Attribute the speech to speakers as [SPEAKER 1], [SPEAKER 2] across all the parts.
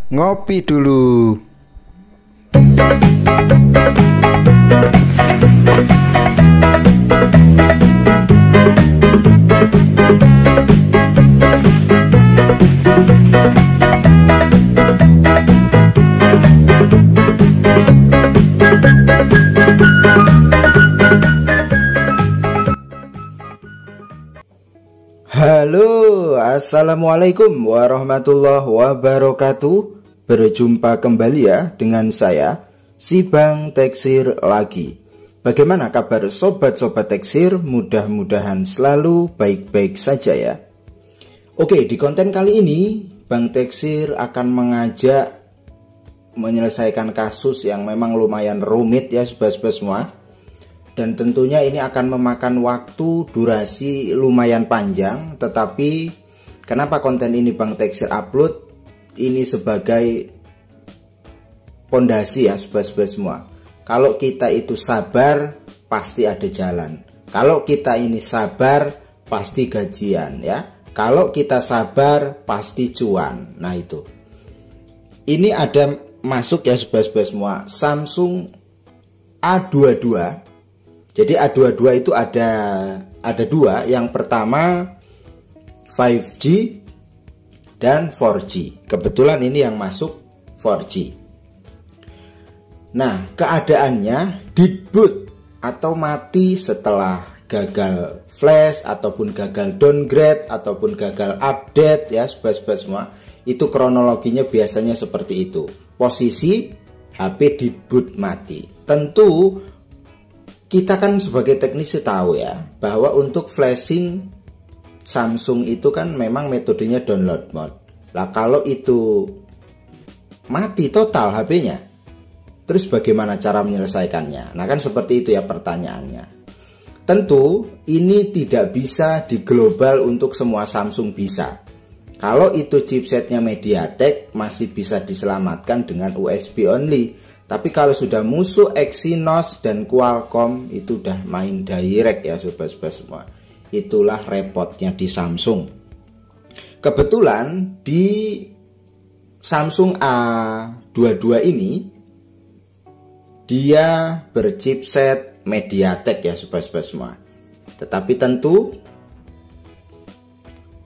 [SPEAKER 1] Ngopi dulu. Halo, assalamualaikum warahmatullahi wabarakatuh. Berjumpa kembali ya dengan saya, si Bang Teksir lagi. Bagaimana kabar sobat-sobat Teksir? Mudah-mudahan selalu baik-baik saja ya. Oke, di konten kali ini Bang Teksir akan mengajak menyelesaikan kasus yang memang lumayan rumit ya sobat-sobat semua. Dan tentunya ini akan memakan waktu durasi lumayan panjang. Tetapi kenapa konten ini Bang Teksir upload? Ini sebagai pondasi ya sobat-sobat semua. Kalau kita itu sabar, pasti ada jalan. Kalau kita ini sabar, pasti gajian ya. Kalau kita sabar, pasti cuan. Nah itu. Ini ada masuk ya sobat-sobat semua, Samsung A22. Jadi A22 itu ada dua. Yang pertama 5G dan 4G. Kebetulan ini yang masuk 4G. Nah, keadaannya dead boot atau mati setelah gagal flash ataupun gagal downgrade ataupun gagal update ya sobat-sobat semua. Itu kronologinya biasanya seperti itu. Posisi HP dead boot mati. Tentu kita kan sebagai teknisi tahu ya bahwa untuk flashing Samsung itu kan memang metodenya download mode. Lah kalau itu mati total HP-nya, terus bagaimana cara menyelesaikannya? Nah kan seperti itu ya pertanyaannya. Tentu ini tidak bisa di global untuk semua Samsung bisa. Kalau itu chipsetnya MediaTek masih bisa diselamatkan dengan USB only. Tapi kalau sudah musuh Exynos dan Qualcomm itu udah main direct ya sobat-sobat semua. Itulah repotnya di Samsung. Kebetulan di Samsung A22 ini dia berchipset MediaTek ya sobat-sobat semua. Tetapi tentu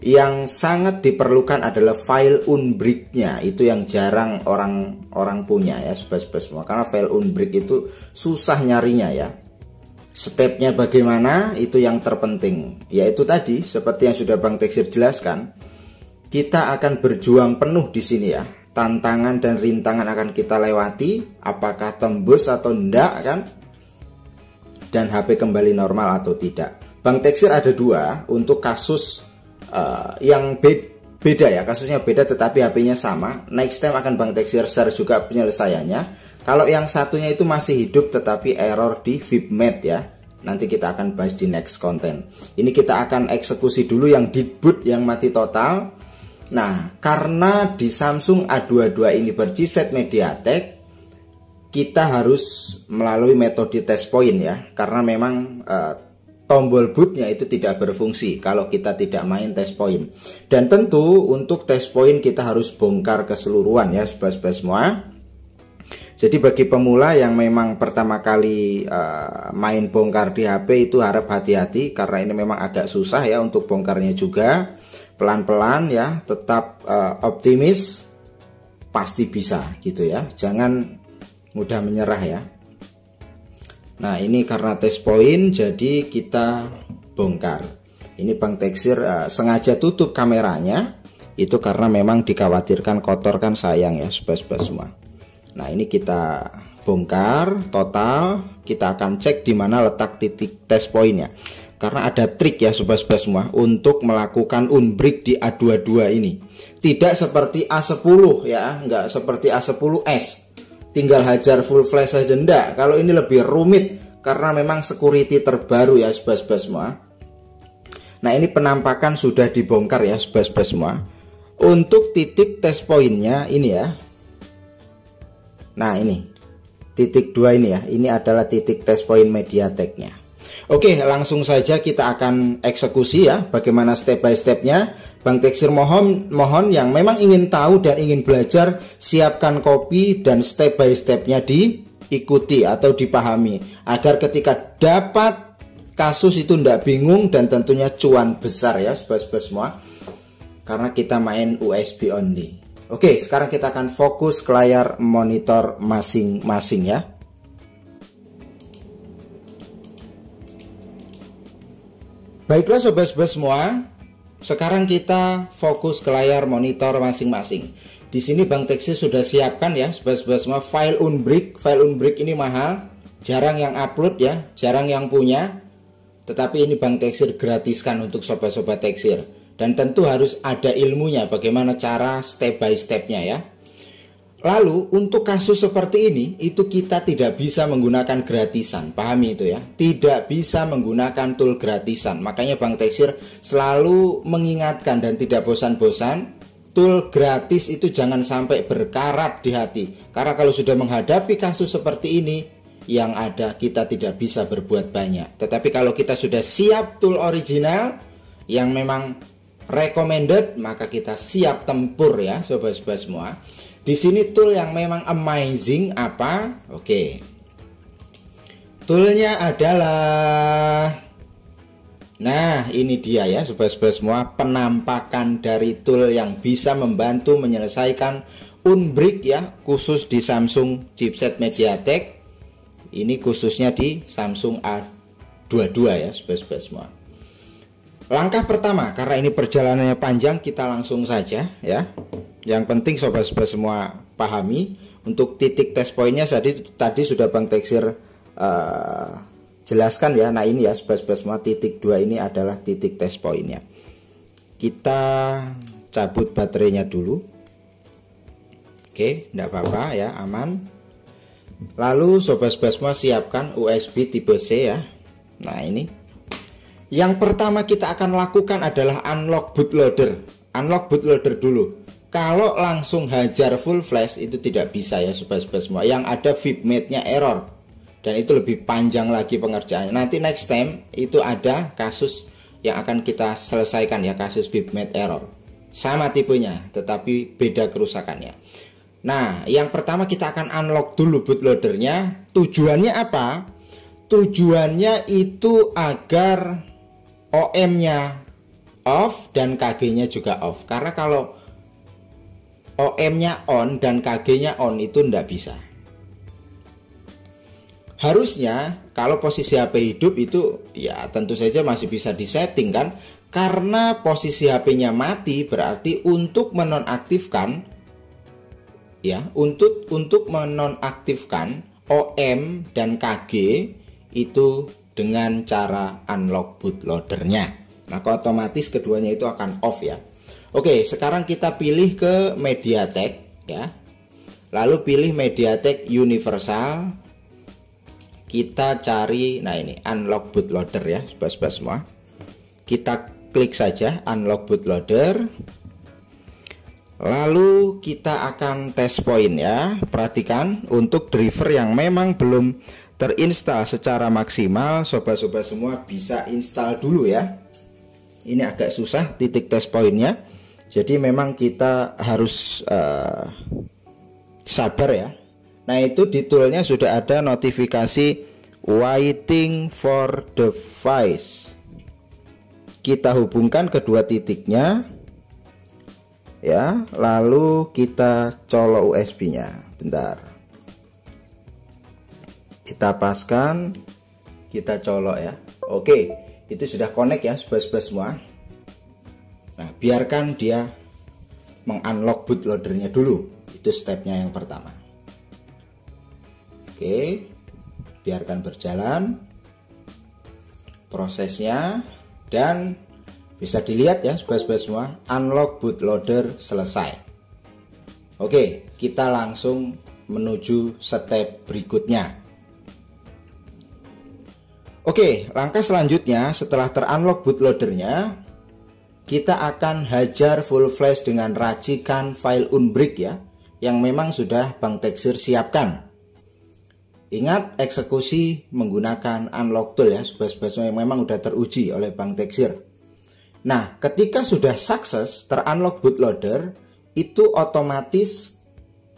[SPEAKER 1] yang sangat diperlukan adalah file unbrick-nya. Itu yang jarang orang punya ya sobat-sobat semua. Karena file unbrick itu susah nyarinya ya. Stepnya bagaimana itu yang terpenting. Yaitu tadi seperti yang sudah Bang Teksir jelaskan, kita akan berjuang penuh di sini ya. Tantangan dan rintangan akan kita lewati. Apakah tembus atau enggak kan? Dan HP kembali normal atau tidak. Bang Teksir ada dua untuk kasus yang beda ya, kasusnya beda tetapi HP-nya sama. Next time akan Bang Teksir share juga penyelesaiannya. Kalau yang satunya itu masih hidup tetapi error di VipMate ya. Nanti kita akan bahas di next konten. Ini kita akan eksekusi dulu yang dead boot, yang mati total. Nah, karena di Samsung A22 ini berchipset MediaTek, kita harus melalui metode test point ya. Karena memang tombol bootnya itu tidak berfungsi kalau kita tidak main test point. Dan tentu untuk test point kita harus bongkar keseluruhan ya sobat-sobat semua. Jadi bagi pemula yang memang pertama kali main bongkar di HP itu harap hati-hati. Karena ini memang agak susah ya untuk bongkarnya juga. Pelan-pelan ya, tetap optimis. Pasti bisa gitu ya. Jangan mudah menyerah ya. Nah ini karena test point jadi kita bongkar. Ini Bang Teksir sengaja tutup kameranya. Itu karena memang dikhawatirkan kotor kan sayang ya sobat-sobat semua. Nah ini kita bongkar total. Kita akan cek di mana letak titik test pointnya. Karena ada trik ya sobat-sobat semua untuk melakukan unbrick di A22 ini. Tidak seperti A10 ya, nggak seperti A10s. Tinggal hajar full flash saja enggak. Kalau ini lebih rumit karena memang security terbaru ya sobat-sobat semua. Nah ini penampakan sudah dibongkar ya sobat-sobat semua. Untuk titik test pointnya ini ya. Nah ini titik 2 ini ya. Ini adalah titik test point MediaTeknya. Oke, langsung saja kita akan eksekusi ya, bagaimana step by stepnya. Bang Teksir mohon yang memang ingin tahu dan ingin belajar, siapkan kopi dan step by stepnya diikuti atau dipahami, agar ketika dapat kasus itu tidak bingung dan tentunya cuan besar ya sobat-sobat semua, karena kita main USB only. Oke, sekarang kita akan fokus ke layar monitor masing-masing ya. Baiklah sobat-sobat semua, sekarang kita fokus ke layar monitor masing-masing. Di sini Bang Teksir sudah siapkan ya sobat-sobat semua file Unbrick. File Unbrick ini mahal, jarang yang upload ya, jarang yang punya. Tetapi ini Bang Teksir gratiskan untuk sobat-sobat Teksir. Dan tentu harus ada ilmunya bagaimana cara step by stepnya ya. Lalu untuk kasus seperti ini itu kita tidak bisa menggunakan gratisan, pahami itu ya. Tidak bisa menggunakan tool gratisan. Makanya Bang Teksir selalu mengingatkan dan tidak bosan-bosan, tool gratis itu jangan sampai berkarat di hati. Karena kalau sudah menghadapi kasus seperti ini, yang ada kita tidak bisa berbuat banyak. Tetapi kalau kita sudah siap tool original yang memang recommended, maka kita siap tempur ya sobat-sobat semua. Di sini tool yang memang amazing apa? Oke. Toolnya adalah, nah ini dia ya sobat-sobat semua, penampakan dari tool yang bisa membantu menyelesaikan Unbrick ya, khusus di Samsung chipset MediaTek. Ini khususnya di Samsung A22 ya sobat-sobat semua. Langkah pertama, karena ini perjalanannya panjang, kita langsung saja ya. Yang penting sobat-sobat semua pahami, untuk titik test pointnya tadi sudah Bang Teksir jelaskan ya. Nah ini ya sobat-sobat semua, titik 2 ini adalah titik test pointnya. Kita cabut baterainya dulu. Oke, tidak apa-apa ya, aman. Lalu sobat-sobat semua siapkan USB tipe C ya. Nah ini, yang pertama kita akan lakukan adalah unlock bootloader. Unlock bootloader dulu. Kalau langsung hajar full flash itu tidak bisa ya sobat-sobat semua. Yang ada VIPmate-nya error. Dan itu lebih panjang lagi pengerjaannya. Nanti next time itu ada kasus yang akan kita selesaikan ya, kasus VIPmate error. Sama tipenya, tetapi beda kerusakannya. Nah, yang pertama kita akan unlock dulu bootloadernya. Tujuannya apa? Tujuannya itu agar OM-nya off dan KG-nya juga off. Karena kalau OM-nya on dan KG-nya on itu tidak bisa. Harusnya kalau posisi HP hidup itu ya tentu saja masih bisa disetting kan. Karena posisi HP-nya mati berarti untuk menonaktifkan ya, untuk menonaktifkan OM dan KG itu dengan cara unlock bootloadernya. Maka otomatis keduanya itu akan off ya. Oke, sekarang kita pilih ke MediaTek ya. Lalu pilih MediaTek Universal. Kita cari, nah ini unlock bootloader ya, sobat-sobat semua. Kita klik saja unlock bootloader. Lalu kita akan test point ya. Perhatikan untuk driver yang memang belum terinstall secara maksimal, sobat-sobat semua bisa install dulu ya. Ini agak susah titik test pointnya. Jadi memang kita harus sabar ya. Nah itu di toolnya sudah ada notifikasi waiting for device. Kita hubungkan kedua titiknya ya. Lalu kita colok USB-nya. Bentar. Kita paskan, kita colok ya. Oke, itu sudah connect ya sobat-sobat semua. Nah, biarkan dia mengunlock bootloadernya dulu. Itu stepnya yang pertama. Oke, biarkan berjalan prosesnya. Dan bisa dilihat ya sobat-sobat semua, unlock bootloader selesai. Oke, kita langsung menuju step berikutnya. Oke, langkah selanjutnya setelah terunlock bootloadernya, kita akan hajar full flash dengan racikan file Unbrick ya, yang memang sudah Bang Teksir siapkan. Ingat, eksekusi menggunakan unlock tool ya, sobat-sobat yang memang udah teruji oleh Bang Tekshir. Nah, ketika sudah sukses ter-unlock bootloader, itu otomatis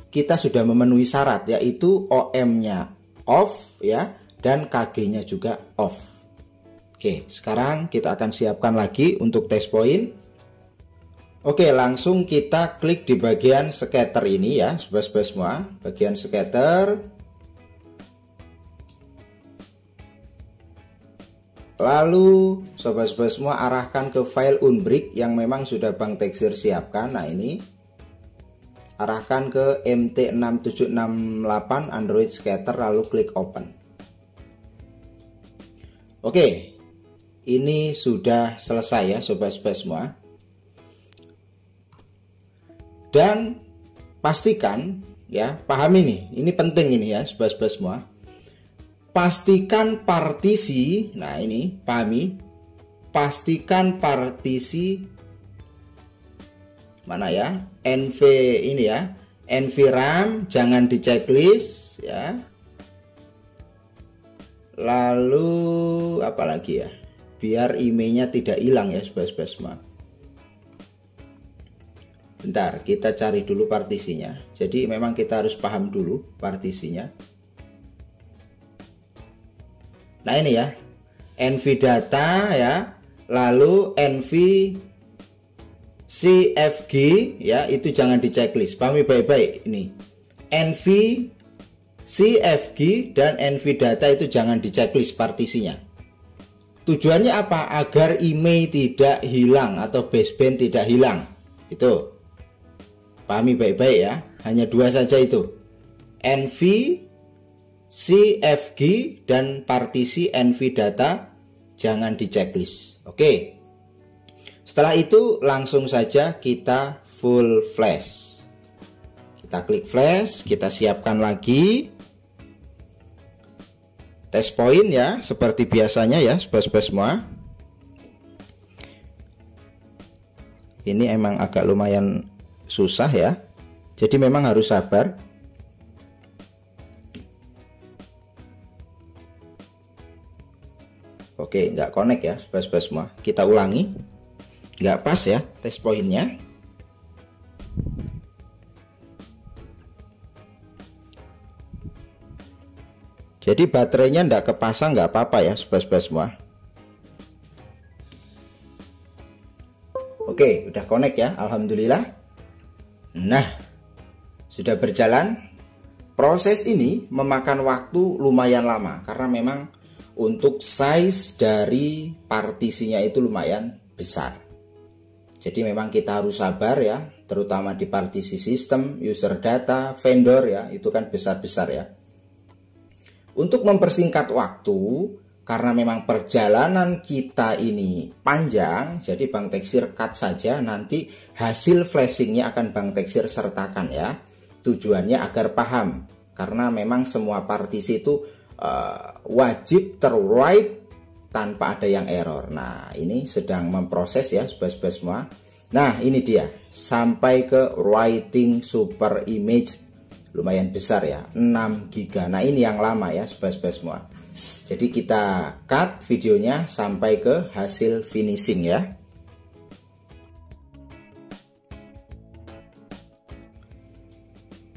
[SPEAKER 1] kita sudah memenuhi syarat, yaitu OM-nya off ya, dan KG-nya juga off. Oke, sekarang kita akan siapkan lagi untuk test point. Oke, langsung kita klik di bagian scatter ini ya, sobat-sobat semua, bagian scatter. Lalu sobat-sobat semua arahkan ke file Unbrick yang memang sudah Bang Tekshir siapkan. Nah, ini arahkan ke MT6768 Android Scatter, lalu klik open. Oke, ini sudah selesai ya sobat-sobat semua. Dan pastikan ya, pahami nih, ini penting ini ya sobat-sobat semua. Pastikan partisi, nah ini pahami, pastikan partisi mana ya, NV ini ya, NVRAM jangan di checklist ya. Lalu apa lagi ya, biar emailnya tidak hilang ya sobat-sobat semua. Bentar, kita cari dulu partisinya. Jadi memang kita harus paham dulu partisinya. Nah ini ya, NV data ya, lalu NV CFG ya, itu jangan di checklist. Pahami baik-baik ini. NV CFG dan NV data itu jangan di checklist partisinya. Tujuannya apa? Agar email tidak hilang atau baseband tidak hilang. Itu. Pahami baik-baik ya. Hanya dua saja itu. NV CFG dan partisi NV data jangan di checklist. Oke. Setelah itu langsung saja kita full flash. Kita klik flash, kita siapkan lagi test point ya, seperti biasanya ya, sobat-sobat semua. Ini emang agak lumayan susah ya. Jadi memang harus sabar. Oke, nggak connect ya sobat-sobat semua. Kita ulangi, nggak pas ya test pointnya. Jadi baterainya nggak kepasang nggak apa-apa ya sobat-sobat semua. Oke, udah connect ya, alhamdulillah. Nah, sudah berjalan. Proses ini memakan waktu lumayan lama karena memang untuk size dari partisinya itu lumayan besar. Jadi memang kita harus sabar ya, terutama di partisi sistem, user data, vendor ya, itu kan besar-besar ya. Untuk mempersingkat waktu, karena memang perjalanan kita ini panjang, jadi Bang Tekshir cut saja, nanti hasil flashingnya akan Bang Tekshir sertakan ya. Tujuannya agar paham, karena memang semua partisi itu wajib terwrite tanpa ada yang error. Nah, ini sedang memproses ya sobat-sobat semua. Nah, ini dia sampai ke writing super image, lumayan besar ya, 6 GB. Nah, ini yang lama ya sobat-sobat semua. Jadi kita cut videonya sampai ke hasil finishing ya.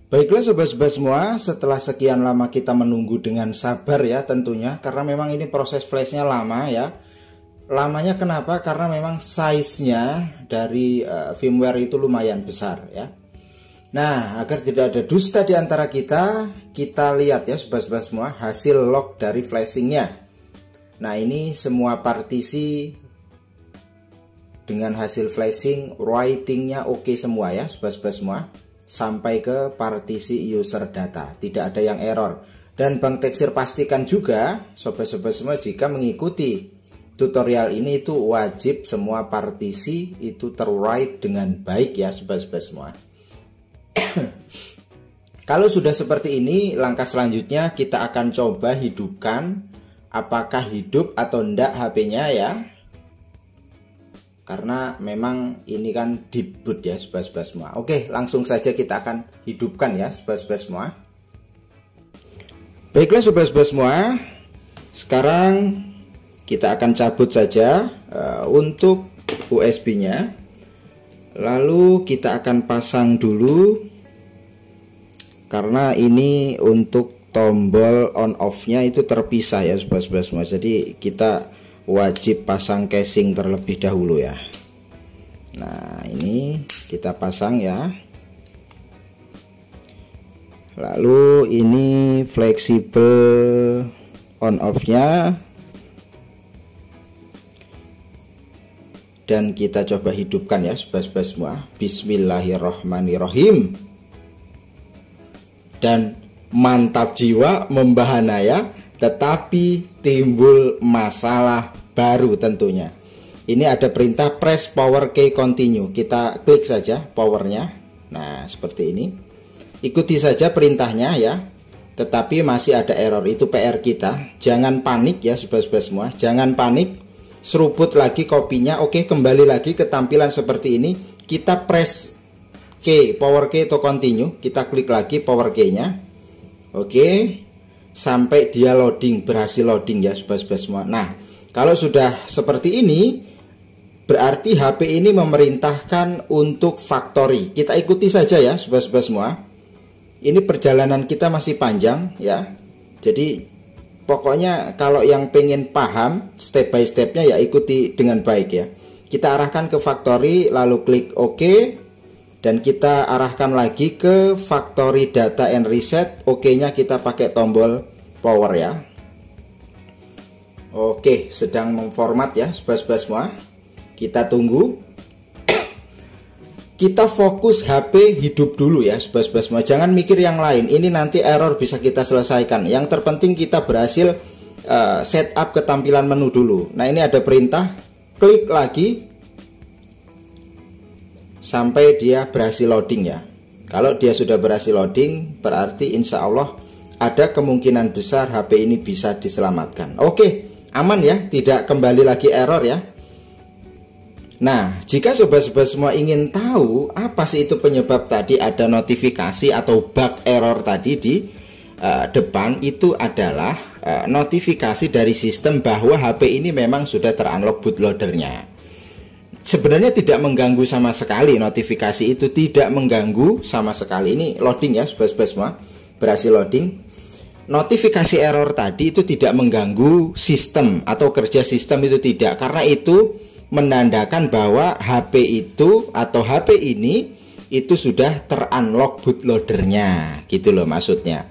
[SPEAKER 1] Baiklah sobat-sobat semua, setelah sekian lama kita menunggu dengan sabar ya tentunya, karena memang ini proses flashnya lama ya. Lamanya kenapa? Karena memang size-nya dari firmware itu lumayan besar ya. Nah, agar tidak ada dusta di antara kita lihat ya sobat-sobat semua hasil log dari flashingnya. Nah, ini semua partisi dengan hasil flashing, writingnya oke semua ya sobat-sobat semua. Sampai ke partisi user data, tidak ada yang error. Dan Bang Tekshir pastikan juga sobat-sobat semua jika mengikuti tutorial ini itu wajib semua partisi itu terwrite dengan baik ya sobat-sobat semua. Kalau sudah seperti ini, langkah selanjutnya kita akan coba hidupkan apakah hidup atau enggak HP-nya ya. Karena memang ini kan deep boot ya sobat-sobat semua. Oke, langsung saja kita akan hidupkan ya sobat-sobat semua. Baiklah sobat-sobat semua, sekarang kita akan cabut saja untuk USB-nya. Lalu kita akan pasang dulu, karena ini untuk tombol on off-nya itu terpisah ya sobat-sobat semua. Jadi kita wajib pasang casing terlebih dahulu ya. Nah, ini kita pasang ya. Lalu ini fleksibel on off-nya. Dan kita coba hidupkan ya sobat-sobat semua. Bismillahirrohmanirrohim. Dan mantap jiwa membahana ya, tetapi timbul masalah baru tentunya. Ini ada perintah press power key continue. Kita klik saja powernya. Nah, seperti ini. Ikuti saja perintahnya ya. Tetapi masih ada error, itu PR kita. Jangan panik ya sobat-sobat semua, jangan panik. Seruput lagi kopinya. Oke, kembali lagi ke tampilan seperti ini. Kita press key, power key atau continue. Kita klik lagi power key-nya. Oke, sampai dia loading, berhasil loading ya sobat-sobat semua. Nah, kalau sudah seperti ini, berarti HP ini memerintahkan untuk factory. Kita ikuti saja ya sobat-sobat semua. Ini perjalanan kita masih panjang ya. Jadi pokoknya kalau yang pengen paham step by stepnya ya ikuti dengan baik ya. Kita arahkan ke factory, lalu klik OK. Dan kita arahkan lagi ke factory data and reset. OK-nya kita pakai tombol power ya. Oke, sedang memformat ya sobat-sobat semua. Kita tunggu. Kita fokus HP hidup dulu ya sobat-sobat semua. Jangan mikir yang lain. Ini nanti error bisa kita selesaikan. Yang terpenting kita berhasil setup ketampilan menu dulu. Nah, ini ada perintah, klik lagi sampai dia berhasil loading ya. Kalau dia sudah berhasil loading, berarti insya Allah ada kemungkinan besar HP ini bisa diselamatkan. Oke, aman ya, tidak kembali lagi error ya. Nah, jika sobat-sobat semua ingin tahu apa sih itu penyebab tadi ada notifikasi atau bug error tadi di depan, itu adalah notifikasi dari sistem bahwa HP ini memang sudah terunlock bootloadernya. Sebenarnya tidak mengganggu sama sekali, notifikasi itu tidak mengganggu sama sekali. Ini loading ya sobat-sobat semua, berhasil loading. Notifikasi error tadi itu tidak mengganggu sistem atau kerja sistem, itu tidak, karena itu menandakan bahwa HP itu atau HP ini itu sudah terunlock bootloadernya, gitu loh maksudnya.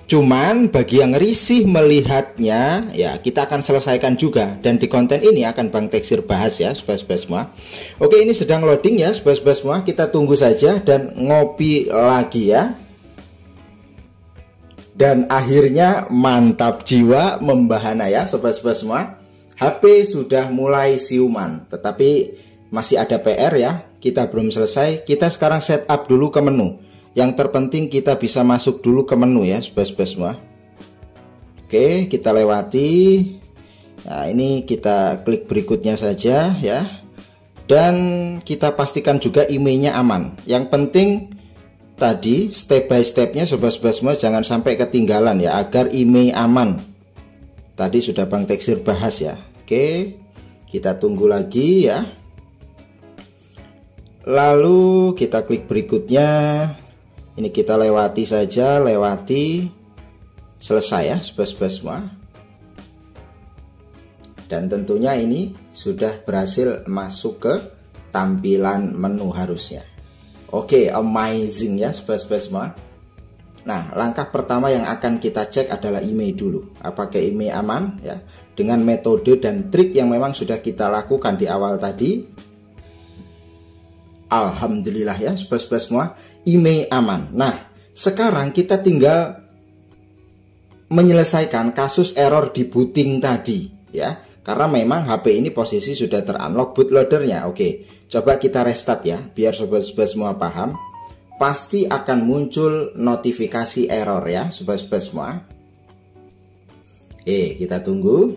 [SPEAKER 1] Cuman bagi yang risih melihatnya ya, kita akan selesaikan juga, dan di konten ini akan Bang Teksir bahas ya sobat-sobat semua. Oke, ini sedang loading ya sobat-sobat semua, kita tunggu saja dan ngopi lagi ya. Dan akhirnya mantap jiwa membahana ya sobat-sobat semua. HP sudah mulai siuman, tetapi masih ada PR ya. Kita belum selesai. Kita sekarang setup dulu ke menu. Yang terpenting kita bisa masuk dulu ke menu ya sobat-sobat semua. Oke, kita lewati. Nah, ini kita klik berikutnya saja ya. Dan kita pastikan juga emailnya aman. Yang penting tadi step by stepnya sobat-sobat semua jangan sampai ketinggalan ya, agar email aman. Tadi sudah Bang Teksir bahas ya. Oke, kita tunggu lagi ya. Lalu kita klik berikutnya. Ini kita lewati saja, lewati. Selesai ya sobat-sobat semua. Dan tentunya ini sudah berhasil masuk ke tampilan menu harusnya. Oke, amazing ya sobat-sobat semua. Nah, langkah pertama yang akan kita cek adalah email dulu. Apakah email aman ya? Dengan metode dan trik yang memang sudah kita lakukan di awal tadi. Alhamdulillah ya sobat-sobat semua, email aman. Nah, sekarang kita tinggal menyelesaikan kasus error di booting tadi ya. Karena memang HP ini posisi sudah terunlock bootloadernya. Oke, coba kita restart ya, biar sobat-sobat semua paham. Pasti akan muncul notifikasi error ya sobat-sobat semua. Kita tunggu,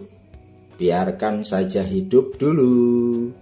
[SPEAKER 1] biarkan saja hidup dulu.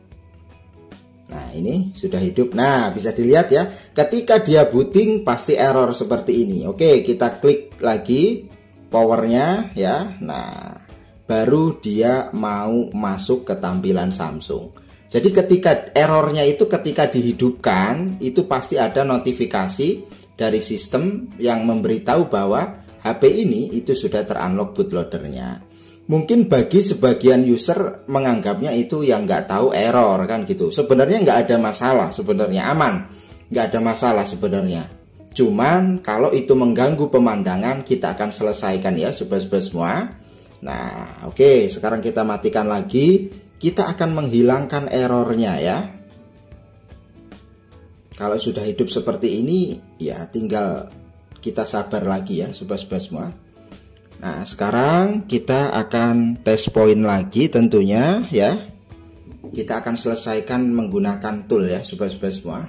[SPEAKER 1] Nah, ini sudah hidup. Nah, bisa dilihat ya, ketika dia booting pasti error seperti ini. Oke, kita klik lagi. powernya ya. Nah, baru dia mau masuk ke tampilan Samsung. Jadi ketika errornya itu ketika dihidupkan, itu pasti ada notifikasi dari sistem yang memberitahu bahwa HP ini itu sudah terunlock bootloadernya. Mungkin bagi sebagian user menganggapnya itu yang nggak tahu error kan gitu. Sebenarnya nggak ada masalah, sebenarnya aman, nggak ada masalah sebenarnya. Cuman kalau itu mengganggu pemandangan, kita akan selesaikan ya sobat-sobat semua. Nah, oke, sekarang kita matikan lagi. Kita akan menghilangkan errornya ya. Kalau sudah hidup seperti ini, ya tinggal kita sabar lagi ya sobat-sobat semua. Nah, sekarang kita akan tes point lagi tentunya ya. Kita akan selesaikan menggunakan tool ya sobat-sobat semua.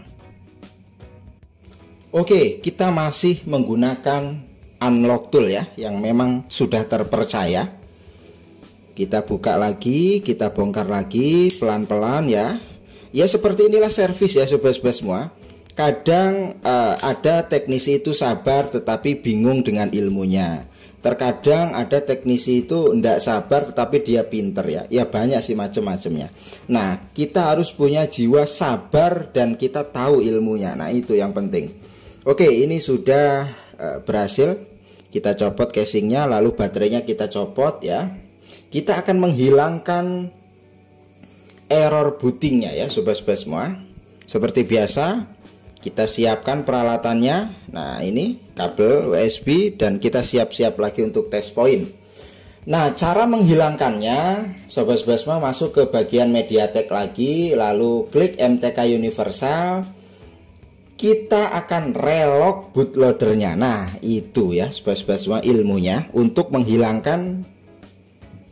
[SPEAKER 1] Oke, kita masih menggunakan unlock tool ya, yang memang sudah terpercaya. Kita buka lagi, kita bongkar lagi pelan-pelan ya. Ya seperti inilah servis ya sobat-sobat semua. Kadang ada teknisi itu sabar tetapi bingung dengan ilmunya. Terkadang ada teknisi itu tidak sabar tetapi dia pinter ya. Ya banyak sih macam-macamnya. Nah, kita harus punya jiwa sabar dan kita tahu ilmunya. Nah, itu yang penting. Oke, ini sudah berhasil. Kita copot casingnya, lalu baterainya kita copot ya. Kita akan menghilangkan error bootingnya ya sobat-sobat semua. Seperti biasa, kita siapkan peralatannya. Nah, ini kabel USB dan kita siap-siap lagi untuk test point. Nah, cara menghilangkannya, sobat-sobat semua, masuk ke bagian MediaTek lagi, lalu klik MTK Universal. Kita akan relock bootloadernya. Nah, itu ya sobat-sobat semua ilmunya untuk menghilangkan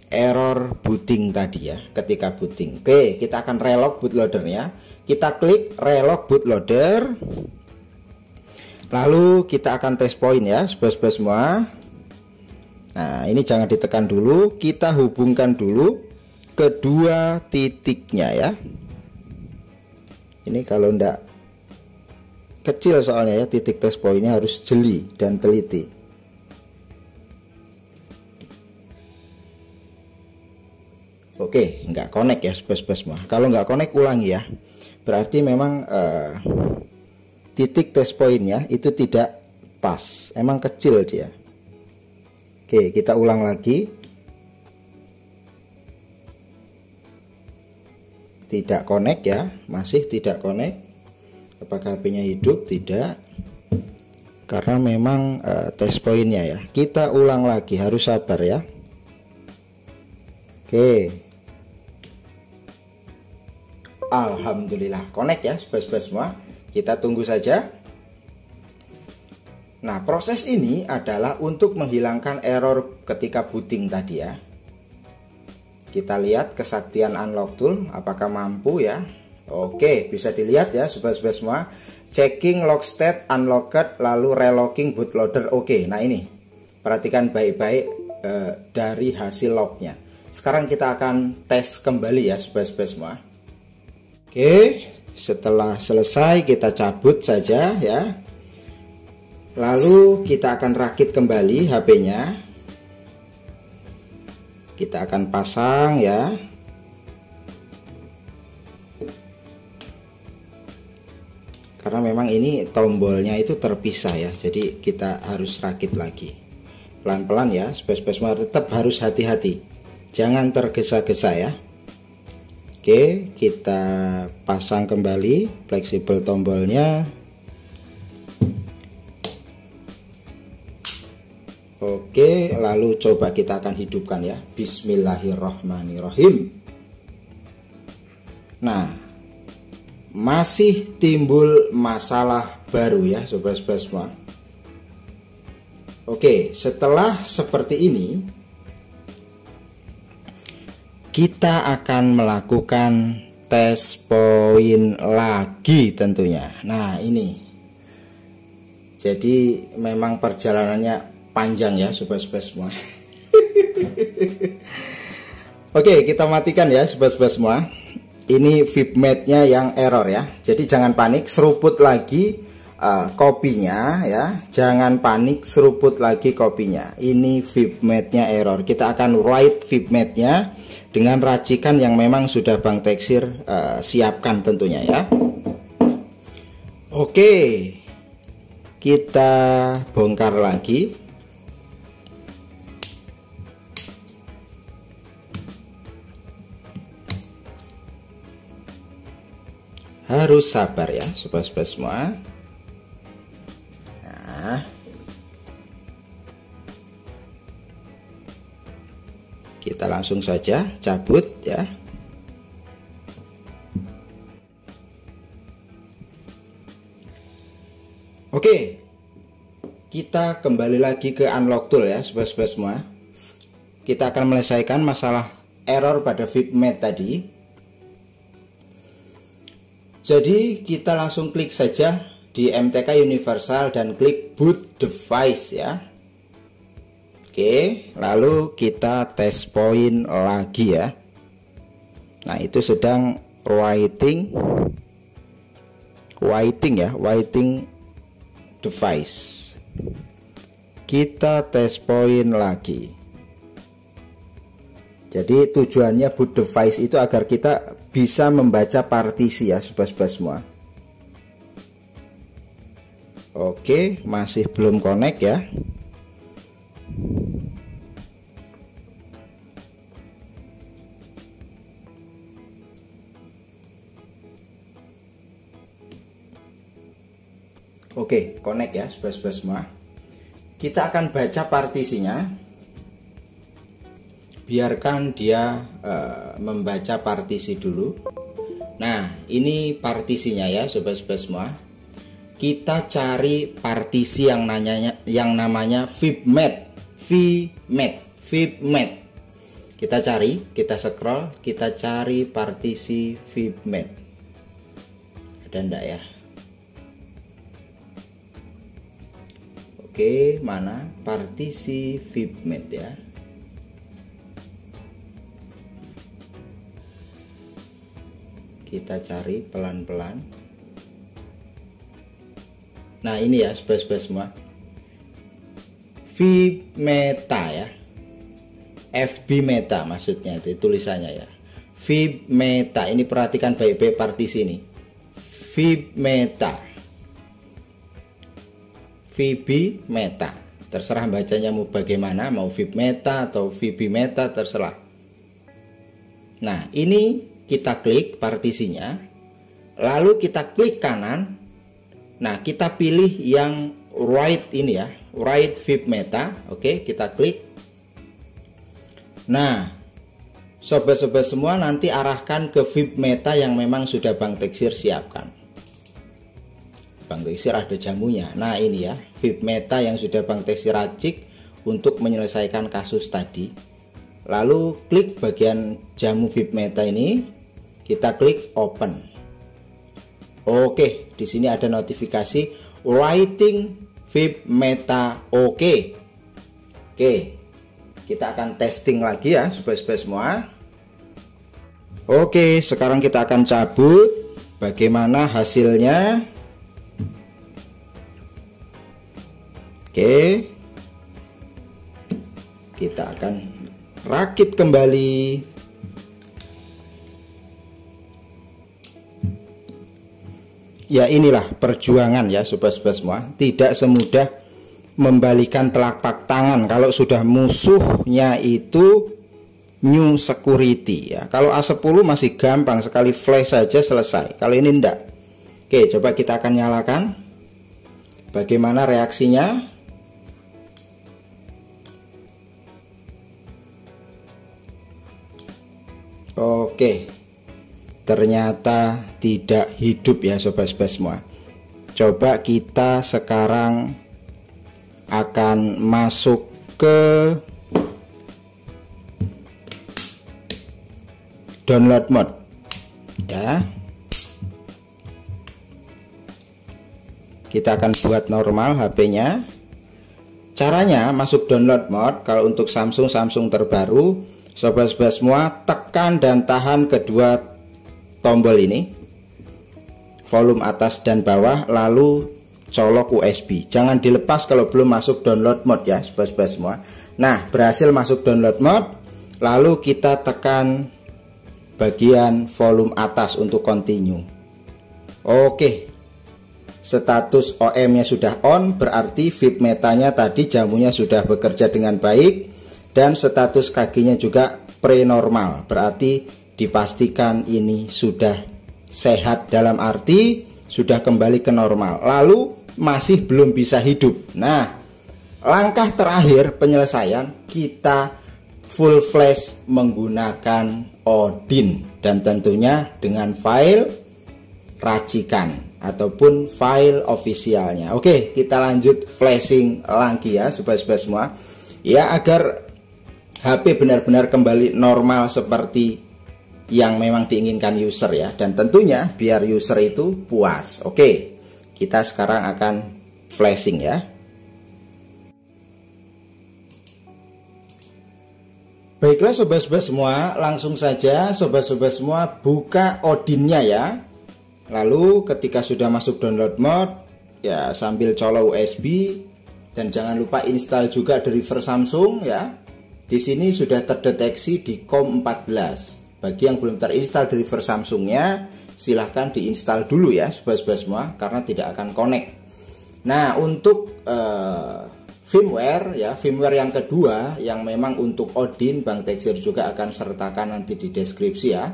[SPEAKER 1] error booting tadi ya ketika booting. Oke, kita akan relock bootloadernya. Kita klik relock bootloader, lalu kita akan test point ya sobat-sobat semua. Nah, ini jangan ditekan dulu, kita hubungkan dulu kedua titiknya ya. Ini kalau ndak kecil soalnya ya, titik test pointnya harus jeli dan teliti. Oke, nggak connect ya sobat-sobat semua. Kalau nggak connect ulangi ya. Berarti memang titik test pointnya itu tidak pas. Emang kecil dia. Oke, kita ulang lagi. Tidak connect ya, masih tidak connect. Apakah HP-nya hidup? Tidak. Karena memang test pointnya ya. Kita ulang lagi, harus sabar ya. Oke. Alhamdulillah connect ya sobat-sobat semua. Kita tunggu saja. Nah, proses ini adalah untuk menghilangkan error ketika booting tadi ya. Kita lihat kesaktian unlock tool apakah mampu ya. Oke, bisa dilihat ya sobat-sobat semua. Checking lock state unlocked, lalu relocking bootloader. Oke, nah ini perhatikan baik-baik dari hasil lognya. Sekarang kita akan tes kembali ya sobat-sobat semua. Oke, setelah selesai kita cabut saja ya. Lalu kita akan rakit kembali HP-nya. Kita akan pasang ya. Karena memang ini tombolnya itu terpisah ya. Jadi kita harus rakit lagi. Pelan-pelan ya, sobat-sobat tetap harus hati-hati. Jangan tergesa-gesa ya. Oke, kita pasang kembali fleksibel tombolnya. Oke, lalu coba kita akan hidupkan ya. Bismillahirrahmanirrahim. Nah, masih timbul masalah baru ya sobat-sobat semua. Oke, setelah seperti ini kita akan melakukan tes point lagi tentunya. Nah, ini jadi memang perjalanannya panjang ya sobat-sobat semua. Oke, kita matikan ya sobat-sobat semua. Ini VIPMate-nya yang error ya. Jadi jangan panik, seruput lagi kopinya ya, jangan panik, seruput lagi kopinya. Ini fibmate-nya error. Kita akan write fibmate-nya dengan racikan yang memang sudah Bang Teksir siapkan tentunya ya. Oke, kita bongkar lagi. Harus sabar ya sobat-sobat semua. Nah, kita langsung saja cabut ya. Oke, kita kembali lagi ke unlock tool ya sobat-sobat semua. Kita akan menyelesaikan masalah error pada fibmate tadi. Jadi kita langsung klik saja di MTK Universal dan klik boot device ya. Oke, lalu kita test point lagi ya. Nah, itu sedang waiting device. Kita test point lagi. Jadi tujuannya boot device itu agar kita bisa membaca partisi ya sobat-sobat semua. Oke, masih belum connect ya. Oke, connect ya sobat-sobat semua. Kita akan baca partisinya. Biarkan dia membaca partisi dulu. Nah, ini partisinya ya sobat-sobat semua. Kita cari partisi yang namanya fibmate. Kita cari, kita scroll, kita cari partisi fibmate. Ada enggak ya? Oke, mana partisi fibmate ya? Kita cari pelan-pelan. Nah, ini ya sobat-sobat semua. Fibmeta ya. FB meta maksudnya itu tulisannya ya. Fibmeta. Ini perhatikan baik-baik partisi ini. Fibmeta. Fibmeta. Terserah bacanya mau bagaimana, mau fibmeta atau fibmeta terserah. Nah, ini kita klik partisinya, lalu kita klik kanan. Nah, kita pilih yang right ini ya, right fibmeta. Oke, kita klik. Nah, sobat-sobat semua nanti arahkan ke fibmeta yang memang sudah Bang Teksir siapkan. Bang Teksir ada jamunya. Nah, ini ya, fibmeta yang sudah Bang Teksir racik untuk menyelesaikan kasus tadi. Lalu klik bagian jamu fibmeta ini. Kita klik open. Oke, di sini ada notifikasi writing fibmeta. Oke, kita akan testing lagi ya sobat-sobat semua. Oke, sekarang kita akan cabut. Bagaimana hasilnya? Oke, kita akan rakit kembali. Ya, inilah perjuangan ya sobat-sobat semua. Tidak semudah membalikan telapak tangan kalau sudah musuhnya itu new security ya. Kalau A10 masih gampang, sekali flash saja selesai. Kalau ini enggak. Oke, coba kita akan nyalakan. Bagaimana reaksinya? Oke, ternyata tidak hidup ya sobat-sobat semua. Coba kita sekarang akan masuk ke download mode ya. Kita akan buat normal HP-nya. Caranya masuk download mode kalau untuk Samsung terbaru, sobat-sobat semua tekan dan tahan kedua tombol ini, volume atas dan bawah, lalu colok USB. Jangan dilepas kalau belum masuk download mode ya sobat-sobat semua. Nah, berhasil masuk download mode, lalu kita tekan bagian volume atas untuk continue. Oke, status OM nya sudah on, berarti VIP metanya tadi jamunya sudah bekerja dengan baik, dan status kakinya juga prenormal, berarti dipastikan ini sudah sehat, dalam arti sudah kembali ke normal. Lalu masih belum bisa hidup. Nah, langkah terakhir penyelesaian, kita full flash menggunakan Odin, dan tentunya dengan file racikan ataupun file ofisialnya. Oke, kita lanjut flashing lagi ya sobat-sobat semua, ya, agar HP benar-benar kembali normal seperti yang memang diinginkan user ya, dan tentunya biar user itu puas. Oke, kita sekarang akan flashing ya. Baiklah sobat-sobat semua, langsung saja sobat-sobat semua buka Odinnya ya. Lalu ketika sudah masuk download mode ya, sambil colok USB, dan jangan lupa install juga driver Samsung ya. Di sini sudah terdeteksi di COM14. Bagi yang belum terinstall driver Samsungnya, silahkan diinstal dulu ya sobat-sobat semua, karena tidak akan connect. Nah, untuk firmware ya, firmware yang kedua yang memang untuk Odin, Bang Tekzir juga akan sertakan nanti di deskripsi ya.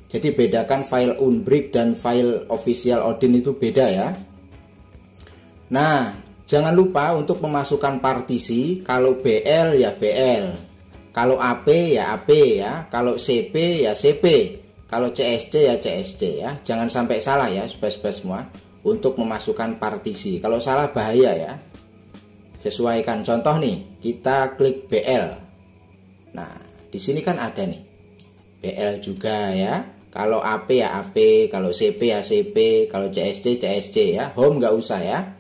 [SPEAKER 1] Jadi bedakan file Unbrick dan file official Odin itu beda ya. Nah, jangan lupa untuk memasukkan partisi, kalau BL ya BL, kalau AP ya AP ya, kalau CP ya CP, kalau CSC ya CSC ya. Jangan sampai salah ya sobat-sobat semua untuk memasukkan partisi. Kalau salah bahaya ya. Sesuaikan. Contoh nih, kita klik BL. Nah, di sini kan ada nih BL juga ya. Kalau AP ya AP, kalau CP ya CP, kalau CSC CSC ya. Home nggak usah ya.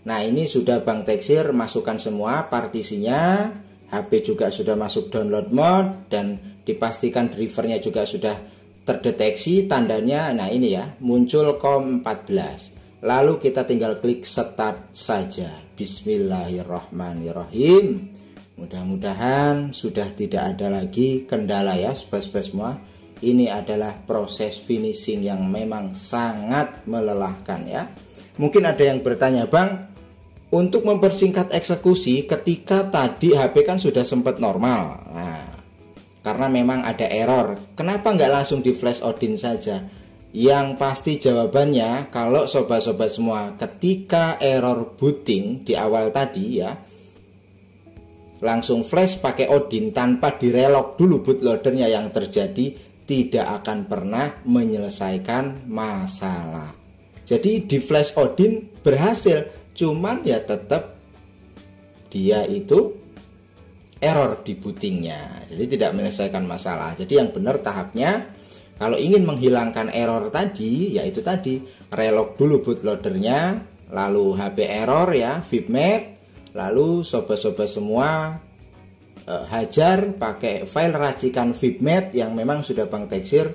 [SPEAKER 1] Nah, ini sudah Bang Tekzir masukkan semua partisinya. HP juga sudah masuk download mode, dan dipastikan drivernya juga sudah terdeteksi tandanya. Nah, ini ya, muncul COM14. Lalu kita tinggal klik start saja. Bismillahirrahmanirrahim. Mudah-mudahan sudah tidak ada lagi kendala ya sobat-sobat semua. Ini adalah proses finishing yang memang sangat melelahkan ya. Mungkin ada yang bertanya, Bang, untuk mempersingkat eksekusi ketika tadi HP kan sudah sempat normal. Nah, karena memang ada error, kenapa nggak langsung di flash Odin saja? Yang pasti jawabannya, kalau sobat-sobat semua ketika error booting di awal tadi ya, langsung flash pakai Odin tanpa direlok dulu bootloadernya, yang terjadi tidak akan pernah menyelesaikan masalah. Jadi di flash Odin berhasil, cuman ya tetap dia itu error di bootingnya, jadi tidak menyelesaikan masalah. Jadi yang benar tahapnya, kalau ingin menghilangkan error tadi, yaitu tadi relog dulu bootloadernya, lalu HP error ya, VIPMate, lalu sobat-sobat semua hajar pakai file racikan VIPMate yang memang sudah Bang Tekzir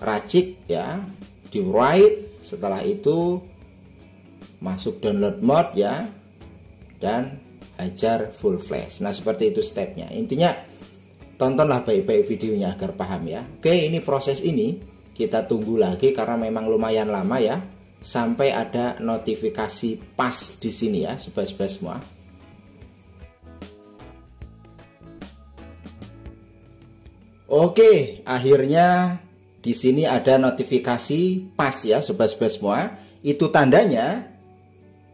[SPEAKER 1] racik ya, di write. Setelah itu masuk download mode ya, dan hajar full flash. Nah, seperti itu stepnya. Intinya tontonlah baik-baik videonya agar paham ya. Oke, ini proses ini kita tunggu lagi karena memang lumayan lama ya, sampai ada notifikasi pas di sini ya sobat-sobat semua. Oke, akhirnya di sini ada notifikasi pas ya sobat-sobat semua. Itu tandanya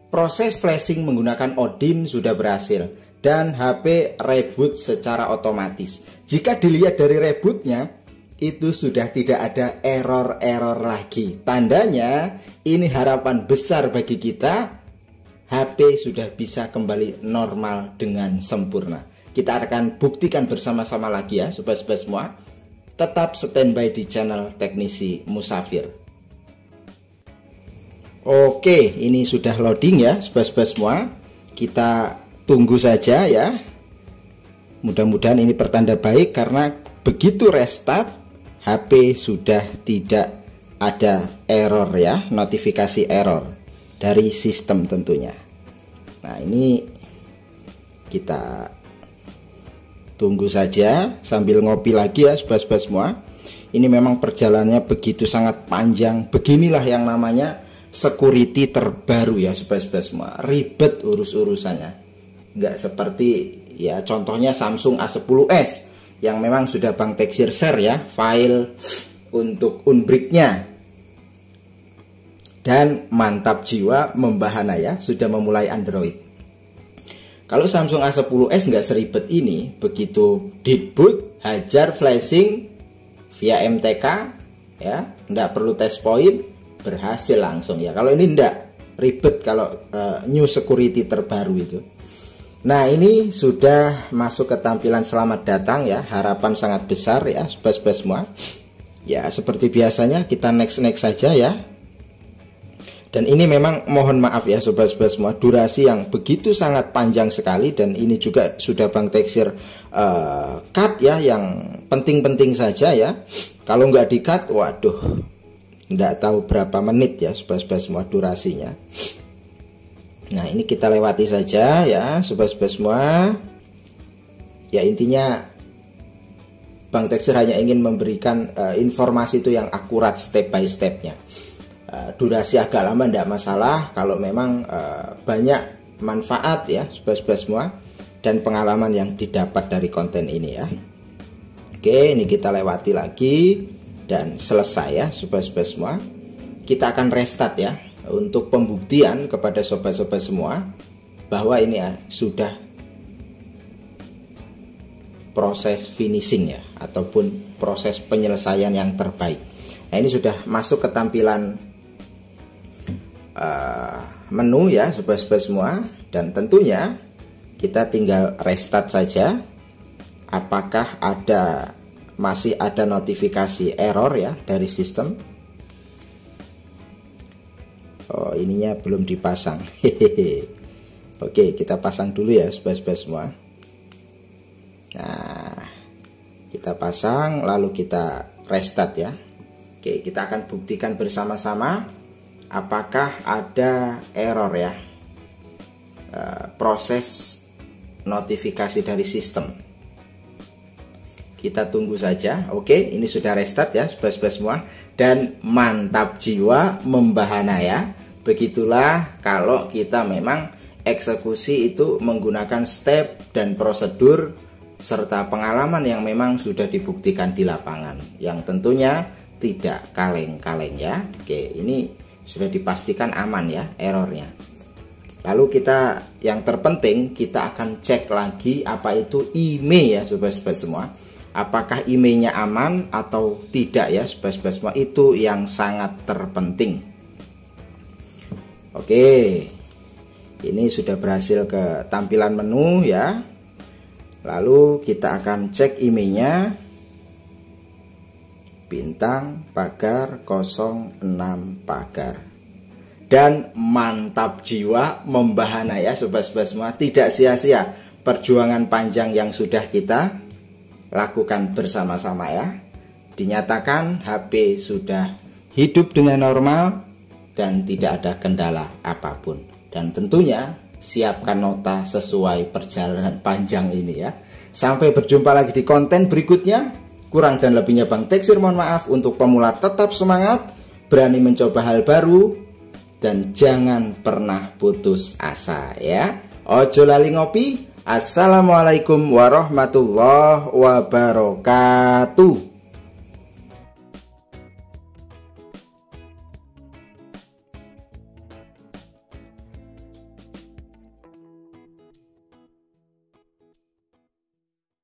[SPEAKER 1] proses flashing menggunakan Odin sudah berhasil dan HP reboot secara otomatis. Jika dilihat dari rebootnya, itu sudah tidak ada error-error lagi. Tandanya ini harapan besar bagi kita, HP sudah bisa kembali normal dengan sempurna. Kita akan buktikan bersama-sama lagi ya sobat-sobat semua. Tetap standby di channel Teknisi Musafir. Oke, ini sudah loading ya sobat-sobat semua. Kita tunggu saja ya. Mudah-mudahan ini pertanda baik, karena begitu restart HP sudah tidak ada error ya, notifikasi error. dari sistem tentunya. Nah, ini kita tunggu saja sambil ngopi lagi ya sobat-sobat semua. Ini memang perjalanannya begitu sangat panjang. Beginilah yang namanya security terbaru ya sobat-sobat semua. Ribet urus-urusannya, nggak seperti ya contohnya Samsung A10s yang memang sudah Bang Teksir share ya file untuk unbrick-nya. Dan mantap jiwa membahana ya, sudah memulai Android. Kalau Samsung A10s nggak seribet ini, begitu di boot, hajar flashing via MTK ya, nggak perlu test point, berhasil langsung ya. Kalau ini nggak ribet kalau new security terbaru itu. Nah, ini sudah masuk ke tampilan selamat datang ya, harapan sangat besar ya sobat-sobat semua. Ya seperti biasanya kita next saja ya. Dan ini memang mohon maaf ya sobat-sobat semua, durasi yang begitu sangat panjang sekali. Dan ini juga sudah Bang Teksir cut ya, yang penting-penting saja ya. Kalau nggak di cut, waduh, nggak tahu berapa menit ya sobat-sobat semua durasinya. Nah, ini kita lewati saja ya sobat-sobat semua. Ya intinya Bang Teksir hanya ingin memberikan informasi itu yang akurat step by stepnya. Durasi agak lama tidak masalah kalau memang banyak manfaat ya sobat-sobat semua dan pengalaman yang didapat dari konten ini ya. Oke, ini kita lewati lagi dan selesai ya sobat-sobat semua. Kita akan restart ya untuk pembuktian kepada sobat-sobat semua bahwa ini ya sudah proses finishing ya, ataupun proses penyelesaian yang terbaik. Nah, ini sudah masuk ke tampilan menu ya sobat-sobat semua, dan tentunya kita tinggal restart saja. Apakah masih ada notifikasi error ya dari sistem? Oh, ininya belum dipasang. Oke, kita pasang dulu ya sobat-sobat semua. Nah, kita pasang lalu kita restart ya. Oke, kita akan buktikan bersama-sama apakah ada error ya, proses notifikasi dari sistem. Kita tunggu saja. Oke, ini sudah restart ya sobat-sobat semua, dan mantap jiwa membahana ya. Begitulah kalau kita memang eksekusi itu menggunakan step dan prosedur serta pengalaman yang memang sudah dibuktikan di lapangan, yang tentunya tidak kaleng-kaleng ya. Oke, ini sudah dipastikan aman ya errornya. Lalu kita, yang terpenting kita akan cek lagi apa itu email ya sobat-sobat semua. Apakah emailnya aman atau tidak ya sobat-sobat semua, itu yang sangat terpenting. Oke, ini sudah berhasil ke tampilan menu ya. Lalu kita akan cek emailnya, bintang pagar 06 pagar. Dan mantap jiwa membahana ya sobat-sobat semua. Tidak sia-sia perjuangan panjang yang sudah kita lakukan bersama-sama ya. Dinyatakan HP sudah hidup dengan normal dan tidak ada kendala apapun. Dan tentunya siapkan nota sesuai perjalanan panjang ini ya. Sampai berjumpa lagi di konten berikutnya. Kurang dan lebihnya Bang Teksir mohon maaf. Untuk pemula tetap semangat, berani mencoba hal baru, dan jangan pernah putus asa ya. Ojo lali ngopi. Assalamualaikum warahmatullahi wabarakatuh.